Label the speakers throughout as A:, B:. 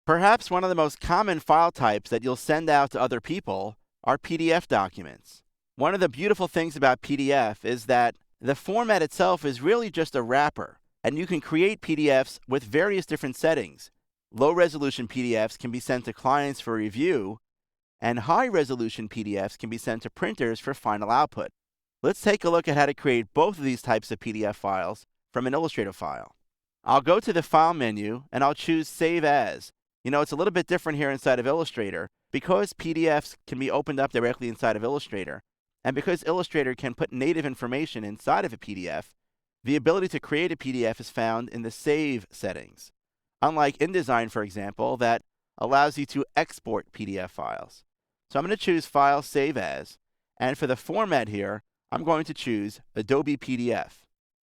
A: Perhaps one of the most common file types that you'll send out to other people are PDF documents. One of the beautiful things about PDF is that the format itself is really just a wrapper, and you can create PDFs with various different settings. Low-resolution PDFs can be sent to clients for review, and high-resolution PDFs can be sent to printers for final output. Let's take a look at how to create both of these types of PDF files from an Illustrator file. I'll go to the File menu, and I'll choose Save As. It's a little bit different here inside of Illustrator. Because PDFs can be opened up directly inside of Illustrator, and because Illustrator can put native information inside of a PDF, the ability to create a PDF is found in the Save settings. Unlike InDesign, for example, that allows you to export PDF files. So I'm going to choose File, Save As, and for the format here, I'm going to choose Adobe PDF.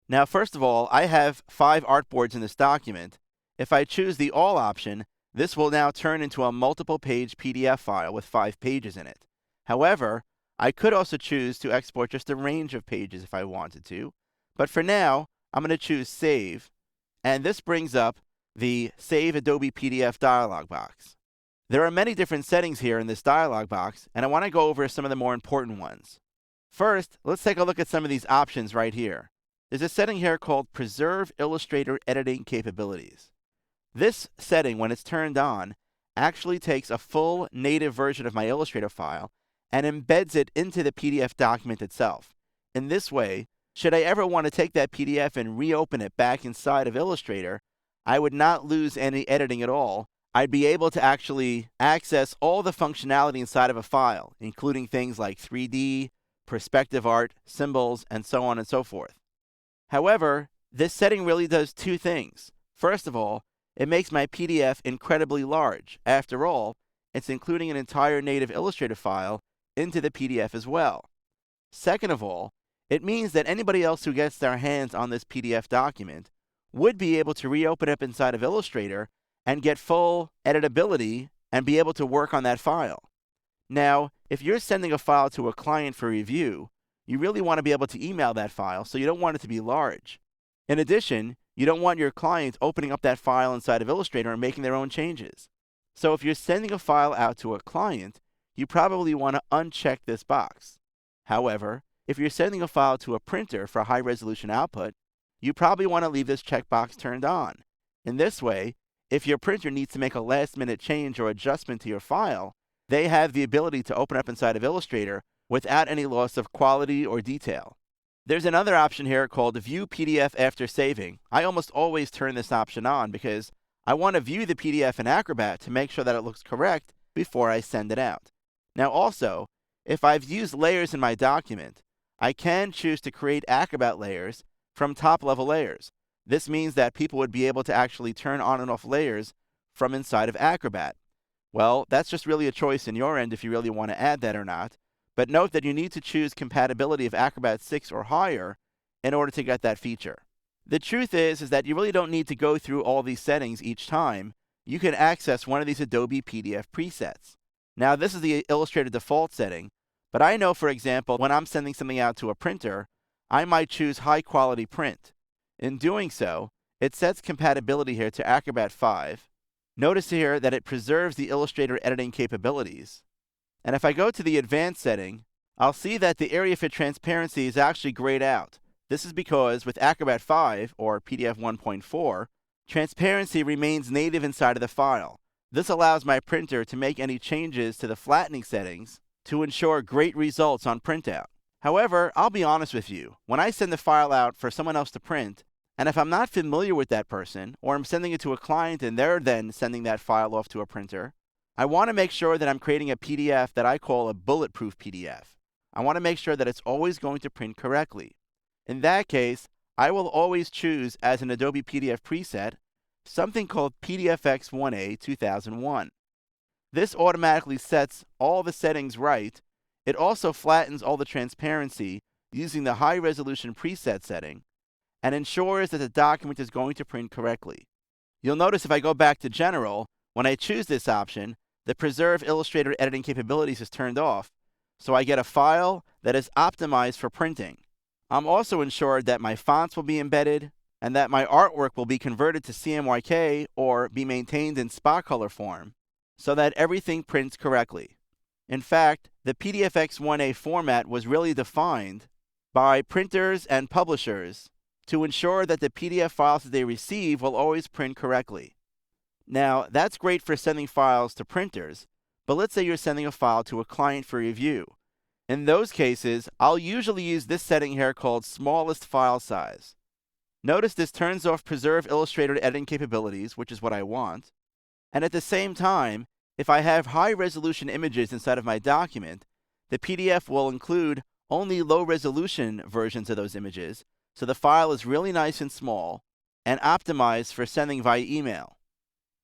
A: Now, first of all, I have 5 artboards in this document. If I choose the All option, this will now turn into a multiple-page PDF file with 5 pages in it. However, I could also choose to export just a range of pages if I wanted to. But for now, I'm going to choose Save, and this brings up the Save Adobe PDF dialog box. There are many different settings here in this dialog box, and I want to go over some of the more important ones. First, let's take a look at some of these options right here. There's a setting here called Preserve Illustrator Editing Capabilities. This setting, when it's turned on, actually takes a full native version of my Illustrator file and embeds it into the PDF document itself. In this way, should I ever want to take that PDF and reopen it back inside of Illustrator, I would not lose any editing at all. I'd be able to actually access all the functionality inside of a file, including things like 3D, perspective art, symbols, and so on and so forth. However, this setting really does 2 things. First of all, it makes my PDF incredibly large. After all, it's including an entire native Illustrator file into the PDF as well. Second of all, it means that anybody else who gets their hands on this PDF document would be able to reopen it inside of Illustrator and get full editability and be able to work on that file. Now, if you're sending a file to a client for review, you really want to be able to email that file, so you don't want it to be large. In addition, you don't want your client opening up that file inside of Illustrator and making their own changes. So if you're sending a file out to a client, you probably want to uncheck this box. However, if you're sending a file to a printer for high-resolution output, you probably want to leave this checkbox turned on. In this way, if your printer needs to make a last-minute change or adjustment to your file, they have the ability to open up inside of Illustrator without any loss of quality or detail. There's another option here called View PDF After Saving. I almost always turn this option on because I want to view the PDF in Acrobat to make sure that it looks correct before I send it out. Now also, if I've used layers in my document, I can choose to create Acrobat layers from top-level layers. This means that people would be able to actually turn on and off layers from inside of Acrobat. Well, that's just really a choice in your end if you really want to add that or not. But note that you need to choose compatibility of Acrobat 6 or higher in order to get that feature. The truth is that you really don't need to go through all these settings each time. You can access one of these Adobe PDF presets. Now, this is the Illustrator default setting, but I know, for example, when I'm sending something out to a printer, I might choose high quality print. In doing so, it sets compatibility here to Acrobat 5. Notice here that it preserves the Illustrator editing capabilities. And if I go to the advanced setting, I'll see that the area for transparency is actually grayed out. This is because with Acrobat 5, or PDF 1.4, transparency remains native inside of the file. This allows my printer to make any changes to the flattening settings to ensure great results on printout. However, I'll be honest with you, when I send the file out for someone else to print, and if I'm not familiar with that person, or I'm sending it to a client and they're then sending that file off to a printer, I want to make sure that I'm creating a PDF that I call a bulletproof PDF. I want to make sure that it's always going to print correctly. In that case, I will always choose as an Adobe PDF preset something called PDFX 1A 2001. This automatically sets all the settings right. It also flattens all the transparency using the high resolution preset setting and ensures that the document is going to print correctly. You'll notice if I go back to General, when I choose this option, the Preserve Illustrator Editing Capabilities is turned off, so I get a file that is optimized for printing. I'm also ensured that my fonts will be embedded, and that my artwork will be converted to CMYK or be maintained in spot color form so that everything prints correctly. In fact, the PDFX1A format was really defined by printers and publishers to ensure that the PDF files that they receive will always print correctly. Now, that's great for sending files to printers, but let's say you're sending a file to a client for review. In those cases, I'll usually use this setting here called smallest file size. Notice this turns off Preserve Illustrator editing capabilities, which is what I want. And at the same time, if I have high resolution images inside of my document, the PDF will include only low resolution versions of those images, so the file is really nice and small and optimized for sending via email.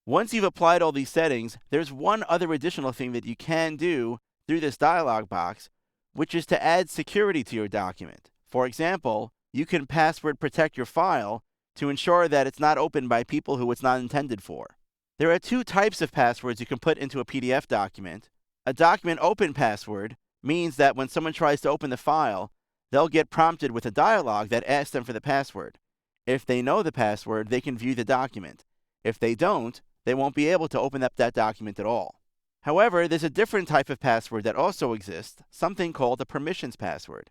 A: Once you've applied all these settings, there's one other additional thing that you can do through this dialog box, which is to add security to your document. For example, you can password protect your file to ensure that it's not opened by people who it's not intended for. There are two types of passwords you can put into a PDF document. A document open password means that when someone tries to open the file, they'll get prompted with a dialog that asks them for the password. If they know the password, they can view the document. If they don't, they won't be able to open up that document at all. However, there's a different type of password that also exists, something called a permissions password.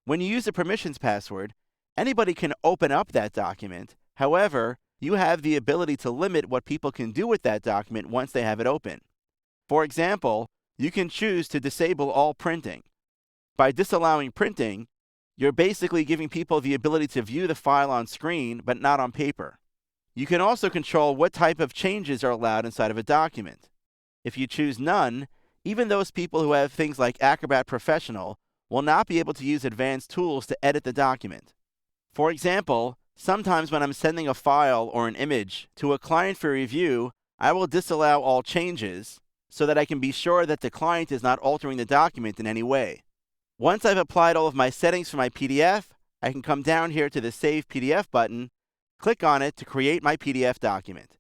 A: When you use a permissions password, anybody can open up that document. However, you have the ability to limit what people can do with that document once they have it open. For example, you can choose to disable all printing. By disallowing printing, you're basically giving people the ability to view the file on screen, but not on paper. You can also control what type of changes are allowed inside of a document. If you choose none, even those people who have things like Acrobat Professional will not be able to use advanced tools to edit the document. For example, sometimes when I'm sending a file or an image to a client for review, I will disallow all changes so that I can be sure that the client is not altering the document in any way. Once I've applied all of my settings for my PDF, I can come down here to the Save PDF button, click on it to create my PDF document.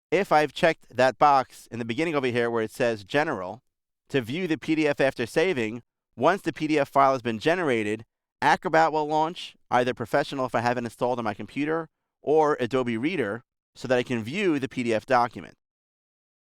A: If I've checked that box in the beginning over here where it says General, to view the PDF after saving, once the PDF file has been generated, Acrobat will launch, either Professional if I have it installed on my computer, or Adobe Reader, so that I can view the PDF document.